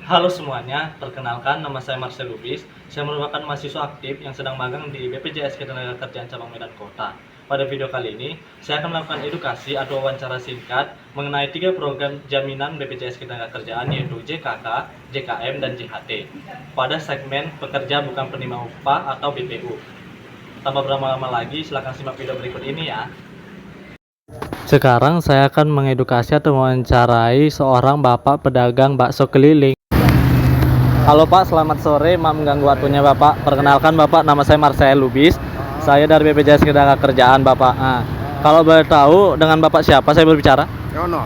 Halo semuanya, perkenalkan nama saya Marcel Lubis. Saya merupakan mahasiswa aktif yang sedang magang di BPJS Ketenagakerjaan Cabang Medan Kota. Pada video kali ini, saya akan melakukan edukasi atau wawancara singkat mengenai 3 program jaminan BPJS Ketenagakerjaan yaitu JKK, JKM, dan JHT pada segmen pekerja bukan penerima upah atau BPU. Tanpa berlama-lama lagi, silahkan simak video berikut ini ya. Sekarang saya akan mengedukasi atau mewawancarai seorang bapak pedagang bakso keliling. Halo Pak, selamat sore. Maaf mengganggu waktunya Bapak. Perkenalkan Bapak, nama saya Marcel Lubis. Saya dari BPJS Ketenagakerjaan Bapak. Kalau boleh tahu dengan Bapak siapa saya berbicara? Yono.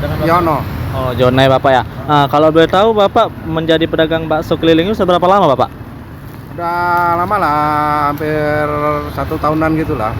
Dengan Bapak? Yono. Oh, Jonai Bapak ya. Kalau boleh tahu Bapak menjadi pedagang bakso keliling itu seberapa lama Bapak? Udah lama lah, hampir 1 tahunan gitulah.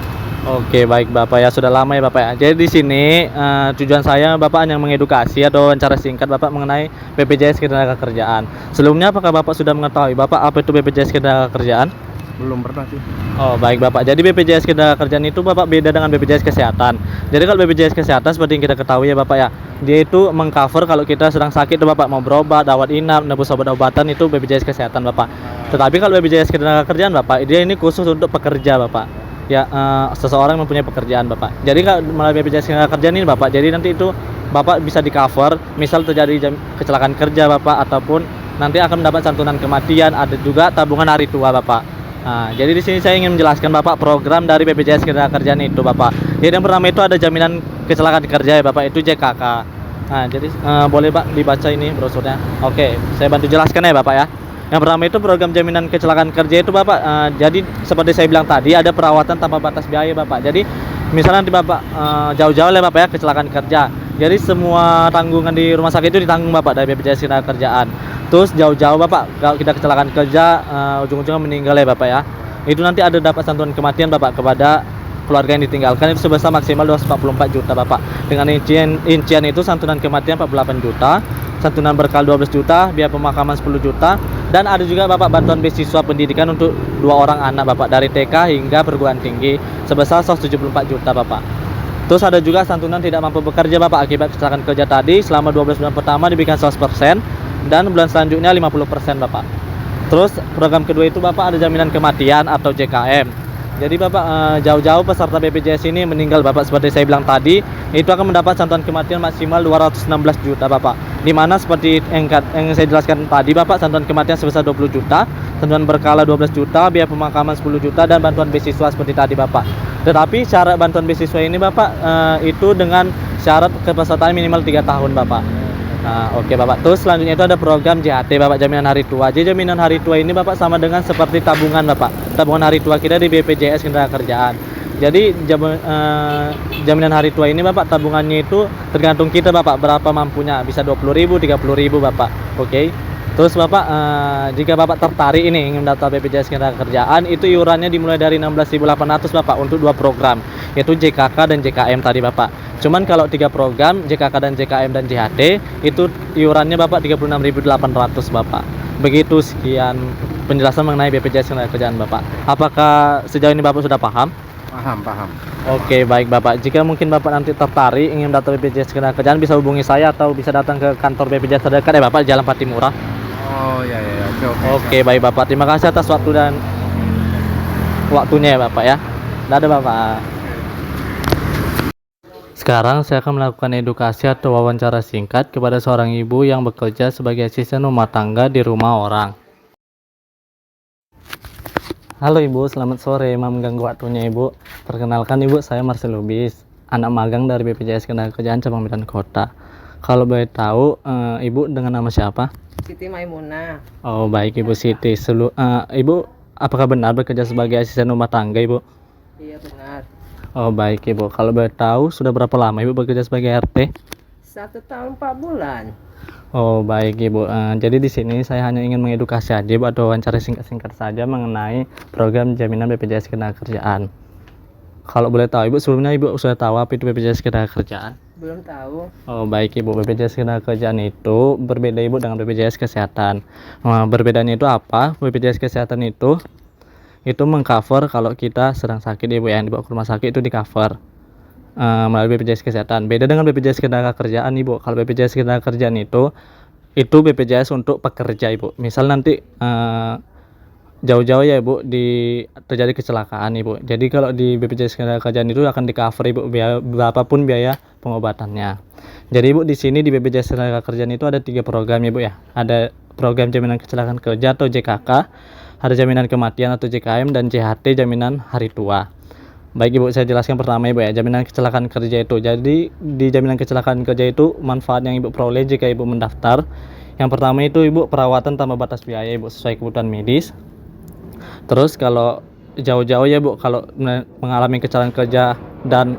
Oke, baik Bapak ya, sudah lama ya Bapak ya. Jadi di sini tujuan saya Bapak hanya mengedukasi atau wawancara singkat Bapak mengenai BPJS Ketenagakerjaan. Sebelumnya apakah Bapak sudah mengetahui Bapak apa itu BPJS Ketenagakerjaan? Belum pernah sih. Oh, baik Bapak. Jadi BPJS Ketenagakerjaan itu Bapak beda dengan BPJS Kesehatan. Jadi kalau BPJS Kesehatan seperti yang kita ketahui ya Bapak ya, dia itu mengcover kalau kita sedang sakit tuh Bapak mau berobat, rawat inap, nebus obat-obatan itu BPJS Kesehatan Bapak. Tetapi kalau BPJS Ketenagakerjaan Bapak, dia ini khusus untuk pekerja Bapak. Ya, seseorang mempunyai pekerjaan Bapak. Jadi kalau melalui BPJS Ketenagakerjaan ini Bapak, jadi nanti itu Bapak bisa di cover, misal terjadi kecelakaan kerja Bapak ataupun nanti akan mendapat santunan kematian, ada juga tabungan hari tua Bapak. Jadi di sini saya ingin menjelaskan Bapak program dari BPJS Ketenagakerjaan itu Bapak. Jadi yang pertama itu ada jaminan kecelakaan kerja ya Bapak, itu JKK. Jadi boleh Pak dibaca ini brosurnya. Oke, saya bantu jelaskan ya Bapak ya. Yang pertama itu program jaminan kecelakaan kerja itu Bapak, jadi seperti saya bilang tadi ada perawatan tanpa batas biaya Bapak. Jadi misalnya nanti Bapak jauh-jauh lah Bapak ya kecelakaan kerja. Jadi semua tanggungan di rumah sakit itu ditanggung Bapak dari BPJS Ketenagakerjaan. Terus jauh-jauh Bapak kalau kita kecelakaan kerja ujung-ujungnya meninggal ya Bapak ya. Itu nanti ada dapat santunan kematian Bapak kepada keluarga yang ditinggalkan itu sebesar maksimal 244 juta Bapak. Dengan incian itu santunan kematian 48 juta, santunan berkala 12 juta, biaya pemakaman 10 juta, dan ada juga Bapak bantuan beasiswa pendidikan untuk 2 orang anak Bapak dari TK hingga perguruan tinggi sebesar 174 juta Bapak. Terus ada juga santunan tidak mampu bekerja Bapak akibat kecelakaan kerja tadi selama 12 bulan pertama diberikan 100% dan bulan selanjutnya 50% Bapak. Terus program kedua itu Bapak ada jaminan kematian atau JKM. Jadi Bapak jauh-jauh peserta BPJS ini meninggal Bapak seperti saya bilang tadi, itu akan mendapat santunan kematian maksimal 216 juta Bapak. Dimana seperti yang saya jelaskan tadi Bapak, santunan kematian sebesar 20 juta, santunan berkala 12 juta, biaya pemakaman 10 juta, dan bantuan beasiswa seperti tadi Bapak. Tetapi syarat bantuan beasiswa ini Bapak itu dengan syarat kepesertaan minimal 3 tahun Bapak. Oke Bapak. Terus selanjutnya itu ada program JHT Bapak, jaminan hari tua. Jadi jaminan hari tua ini Bapak sama dengan seperti tabungan Bapak. Tabungan hari tua kita di BPJS Ketenagakerjaan. Jadi jaminan hari tua ini Bapak tabungannya itu tergantung kita Bapak berapa mampunya. Bisa 20.000, 30.000 Bapak. Oke. Terus Bapak jika Bapak tertarik ini ingin mendaftar BPJS Ketenagakerjaan, itu iurannya dimulai dari 16.800 Bapak untuk 2 program, yaitu JKK dan JKM tadi Bapak. Cuman kalau 3 program JKK dan JKM dan JHT itu iurannya Bapak 36.800 Bapak. Begitu, sekian penjelasan mengenai BPJS Ketenagakerjaan Bapak. Apakah sejauh ini Bapak sudah paham? Paham. Oke, baik Bapak. Jika mungkin Bapak nanti tertarik ingin daftar BPJS Ketenagakerjaan, bisa hubungi saya atau bisa datang ke kantor BPJS terdekat ya Bapak, Jalan Patimura. Oh ya. Oke, baik Bapak. Terima kasih atas waktu dan waktunya ya Bapak ya. Dadah Bapak. Sekarang saya akan melakukan edukasi atau wawancara singkat kepada seorang ibu yang bekerja sebagai asisten rumah tangga di rumah orang. Halo Ibu, selamat sore. Maaf mengganggu waktunya Ibu. Perkenalkan Ibu, saya Marcel Lubis, anak magang dari BPJS Ketenagakerjaan Cabang Medan Kota. Kalau boleh tahu, Ibu dengan nama siapa? Siti Maimunah. Oh, baik Ibu Siti. Ibu, apakah benar bekerja sebagai asisten rumah tangga Ibu? Iya benar. Oh, baik Ibu. Kalau boleh tahu, sudah berapa lama Ibu bekerja sebagai RT? 1 tahun 4 bulan. Oh, baik Ibu. Jadi di sini saya hanya ingin mengedukasi aja Ibu atau wawancara singkat-singkat saja mengenai program jaminan BPJS Ketenagakerjaan. Kalau boleh tahu Ibu, sebelumnya Ibu sudah tahu apa itu BPJS Ketenagakerjaan? Belum tahu. Oh, baik Ibu. BPJS Ketenagakerjaan itu berbeda Ibu dengan BPJS Kesehatan. Berbedanya itu apa? BPJS Kesehatan itu mengcover kalau kita sedang sakit Ibu yang dibawa ke rumah sakit itu di cover melalui BPJS Kesehatan. Beda dengan BPJS Ketenagakerjaan Ibu. Kalau BPJS Ketenagakerjaan itu itu BPJS untuk pekerja Ibu. Misal nanti jauh-jauh ya Ibu terjadi kecelakaan Ibu. Jadi kalau di BPJS Ketenagakerjaan itu akan di cover Ibu berapapun biaya pengobatannya. Jadi Ibu di sini di BPJS Ketenagakerjaan itu ada 3 program Ibu ya. Ada program jaminan kecelakaan kerja atau JKK, ada jaminan kematian atau JKM, dan JHT jaminan hari tua. Baik Ibu, saya jelaskan pertama Ibu ya, jaminan kecelakaan kerja itu. Jadi di jaminan kecelakaan kerja itu manfaat yang Ibu peroleh jika Ibu mendaftar. Yang pertama itu Ibu perawatan tanpa batas biaya Ibu sesuai kebutuhan medis. Terus kalau jauh-jauh ya Bu, kalau mengalami kecelakaan kerja dan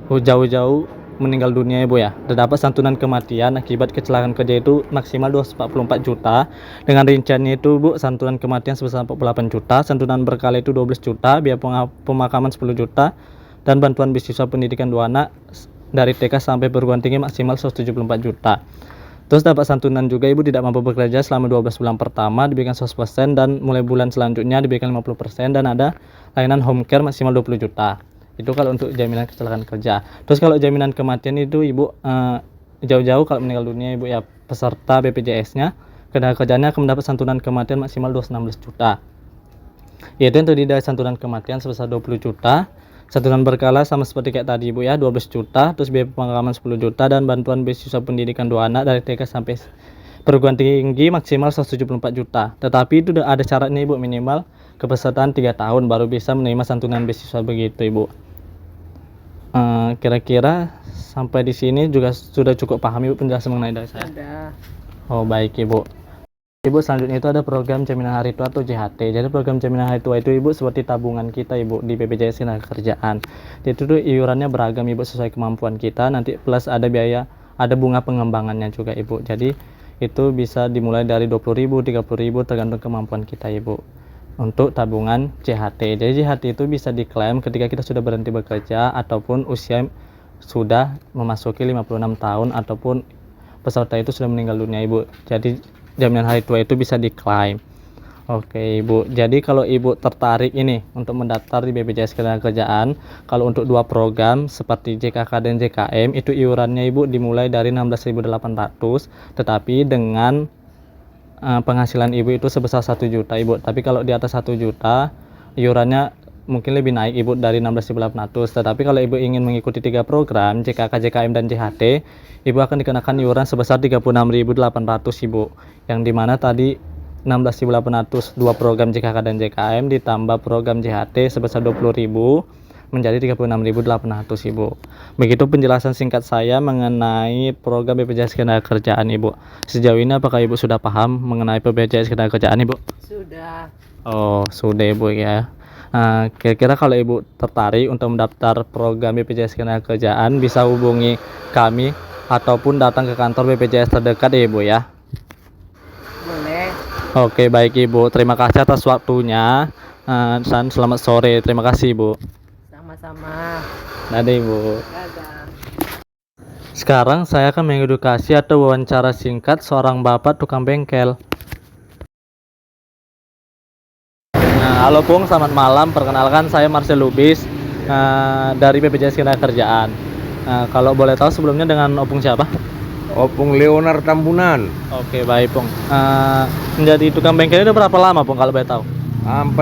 jauh-jauh meninggal dunia Ibu ya, terdapat santunan kematian akibat kecelakaan kerja itu maksimal 244 juta. Dengan rinciannya itu Bu, santunan kematian sebesar 48 juta, santunan berkala itu 12 juta, biaya pemakaman 10 juta, dan bantuan beasiswa pendidikan 2 anak dari TK sampai perguruan tinggi maksimal 174 juta. Terus dapat santunan juga Ibu tidak mampu bekerja selama 12 bulan pertama diberikan 100%, dan mulai bulan selanjutnya diberikan 50%, dan ada layanan home care maksimal 20 juta. Itu kalau untuk jaminan kecelakaan kerja. Terus kalau jaminan kematian itu Ibu jauh-jauh kalau meninggal dunia Ibu ya, peserta BPJS-nya ketenagakerjaannya akan mendapat santunan kematian maksimal 216 juta. Yaitu yang terdiri dari santunan kematian sebesar 20 juta, santunan berkala sama seperti kayak tadi Ibu ya 12 juta, terus biaya pemakaman 10 juta, dan bantuan beasiswa pendidikan 2 anak dari TK sampai perguruan tinggi maksimal 174 juta. Tetapi itu ada syaratnya Ibu, minimal kepesertaan 3 tahun baru bisa menerima santunan beasiswa begitu Ibu. Kira-kira sampai di sini juga sudah cukup paham Ibu penjelasan mengenai dari saya. Sudah. Oh baik Ibu. Ibu, selanjutnya itu ada program jaminan hari tua atau JHT. Jadi program jaminan hari tua itu Ibu seperti tabungan kita Ibu di BPJS Ketenagakerjaan. Itu tuh iurannya beragam Ibu sesuai kemampuan kita, nanti plus ada biaya, ada bunga pengembangannya juga Ibu. Jadi itu bisa dimulai dari 20.000, 30.000 tergantung kemampuan kita Ibu. Untuk tabungan JHT. Jadi JHT itu bisa diklaim ketika kita sudah berhenti bekerja ataupun usia sudah memasuki 56 tahun ataupun peserta itu sudah meninggal dunia Ibu. Jadi jaminan hari tua itu bisa diklaim. Oke Ibu, jadi kalau Ibu tertarik ini untuk mendaftar di BPJS Ketenagakerjaan, kalau untuk 2 program seperti JKK dan JKM itu iurannya Ibu dimulai dari 16.800, tetapi dengan penghasilan Ibu itu sebesar 1 juta Ibu. Tapi kalau di atas 1 juta iurannya mungkin lebih naik Ibu dari 16.800. Tetapi kalau Ibu ingin mengikuti 3 program JKK, JKM, dan JHT, Ibu akan dikenakan iuran sebesar 36.800 Ibu. Yang dimana tadi 16.800 2 program JKK dan JKM ditambah program JHT sebesar 20.000 menjadi 36.800 Ibu. Begitu penjelasan singkat saya mengenai program BPJS Ketenagakerjaan Ibu. Sejauh ini apakah Ibu sudah paham mengenai BPJS Ketenagakerjaan Ibu? Sudah. Oh sudah Ibu ya. Kira-kira kalau Ibu tertarik untuk mendaftar program BPJS Ketenagakerjaan bisa hubungi kami ataupun datang ke kantor BPJS terdekat ya Ibu ya. Boleh. Oke baik Ibu, terima kasih atas waktunya, dan selamat sore. Terima kasih Ibu. Sama-sama. Dadah Ibu. Dadah. Sekarang saya akan mengedukasi atau wawancara singkat seorang bapak tukang bengkel. Nah, halo Pung, selamat malam. Perkenalkan saya Marcel Lubis dari BPJS Ketenagakerjaan. Kalau boleh tahu sebelumnya dengan Opung siapa? Opung Leonard Tambunan. Oke baik Pung. Menjadi tukang bengkel itu berapa lama Pung kalau boleh tahu? 45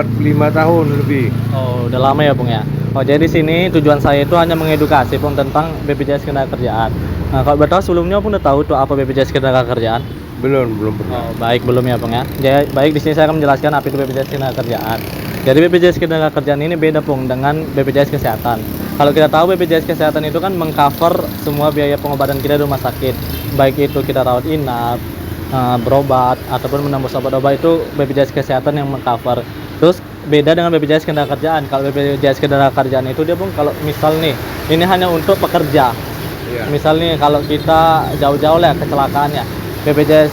tahun lebih. Oh udah lama ya Pung ya. Oh jadi sini tujuan saya itu hanya mengedukasi Pung tentang BPJS Ketenagakerjaan. Kalau boleh tahu sebelumnya Pung udah tahu tuh apa BPJS Ketenagakerjaan? Belum pernah. Oh baik belum ya Pung ya. Jadi, baik di sini saya akan menjelaskan apa itu BPJS Ketenagakerjaan. Jadi BPJS Ketenagakerjaan ini beda Pung dengan BPJS Kesehatan. Kalau kita tahu BPJS Kesehatan itu kan mengcover semua biaya pengobatan kita di rumah sakit, baik itu kita rawat inap, berobat ataupun menembus obat-obat, itu BPJS Kesehatan yang mengcover. Terus beda dengan BPJS Ketenagakerjaan. Kalau BPJS Ketenagakerjaan itu dia Pung kalau misal nih ini hanya untuk pekerja. Iya. Misal nih kalau kita jauh-jauh lah kecelakaannya, BPJS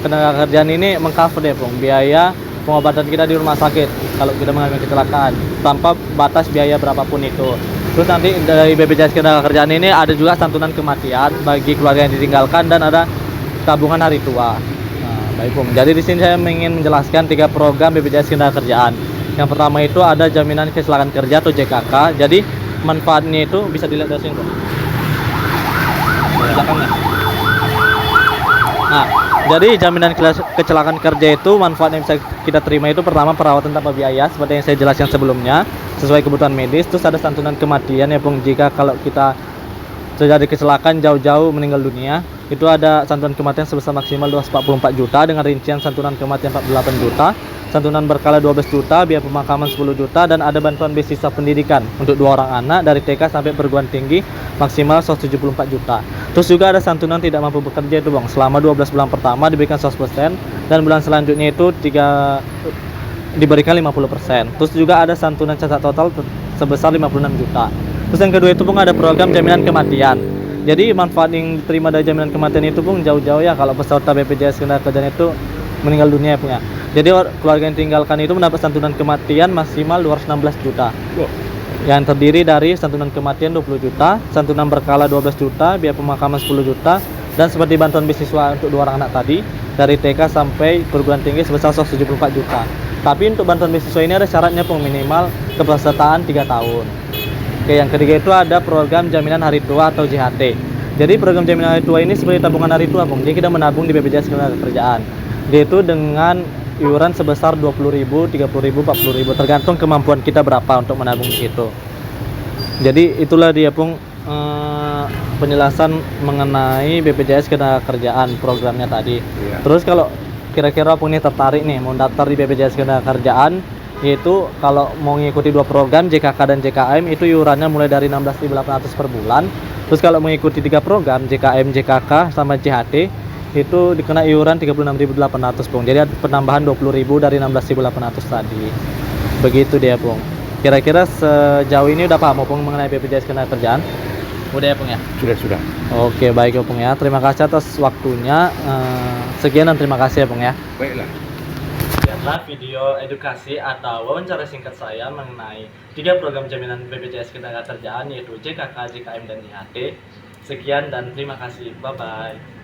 Ketenagakerjaan ini mengcover deh Pung biaya pengobatan kita di rumah sakit kalau kita mengalami kecelakaan tanpa batas biaya berapapun itu. Terus nanti dari BPJS Ketenagakerjaan ini ada juga santunan kematian bagi keluarga yang ditinggalkan dan ada tabungan hari tua. Nah, baik Pung. Jadi di sini saya ingin menjelaskan 3 program BPJS Ketenagakerjaan. Yang pertama itu ada jaminan kecelakaan kerja atau JKK. Jadi manfaatnya itu bisa dilihat dari sini Pung. Belakangnya. Nah, Jadi jaminan kecelakaan kerja itu manfaat yang bisa kita terima itu pertama perawatan tanpa biaya seperti yang saya jelaskan sebelumnya sesuai kebutuhan medis. Terus ada santunan kematian ya Pung, jika kalau kita terjadi kecelakaan jauh-jauh meninggal dunia itu ada santunan kematian sebesar maksimal 244 juta dengan rincian santunan kematian 48 juta, santunan berkala 12 juta, biaya pemakaman 10 juta, dan ada bantuan beasiswa pendidikan untuk 2 orang anak dari TK sampai perguruan tinggi maksimal 174 juta. Terus juga ada santunan tidak mampu bekerja itu Bang, selama 12 bulan pertama diberikan 100% dan bulan selanjutnya itu diberikan 50%. Terus juga ada santunan cacat total sebesar 56 juta. Terus yang kedua itu Bang ada program jaminan kematian. Jadi manfaat yang diterima dari jaminan kematian itu Bang jauh-jauh ya kalau peserta BPJS Ketenagakerjaan itu meninggal dunia punya. Jadi keluarga yang tinggalkan itu mendapat santunan kematian maksimal 216 juta. Yang terdiri dari santunan kematian 20 juta, santunan berkala 12 juta, biaya pemakaman 10 juta, dan seperti bantuan beasiswa untuk 2 orang anak tadi dari TK sampai perguruan tinggi sebesar 174 juta. Tapi untuk bantuan beasiswa ini ada syaratnya Pung, minimal kepesertaan 3 tahun. Oke, yang ketiga itu ada program jaminan hari tua atau JHT. Jadi program jaminan hari tua ini seperti tabungan hari tua Pung. Jadi kita menabung di BPJS Ketenagakerjaan. Dia itu dengan iuran sebesar 20.000, 30.000, 40.000 tergantung kemampuan kita berapa untuk menabung di situ. Jadi itulah dia Pung penjelasan mengenai BPJS Ketenagakerjaan programnya tadi. Iya. Terus kalau kira-kira Pung ini tertarik nih mau daftar di BPJS Ketenagakerjaan, yaitu kalau mau mengikuti 2 program JKK dan JKM itu iurannya mulai dari 16.800 per bulan. Terus kalau mengikuti 3 program JKM, JKK sama JHT itu dikena iuran 36.800 Pung. Jadi ada penambahan 20.000 dari 16.800 tadi. Begitu dia Pung. Kira-kira sejauh ini udah paham Pung mengenai BPJS Ketenagakerjaan? Udah ya Pung ya? Sudah. Oke, baik ya Pung ya. Terima kasih atas waktunya. Sekian dan terima kasih ya Pung ya. Baiklah. Lihatlah video edukasi atau wawancara singkat saya mengenai 3 program jaminan BPJS Ketenagakerjaan yaitu JKK, JKM, dan JHT. Sekian dan terima kasih. Bye-bye.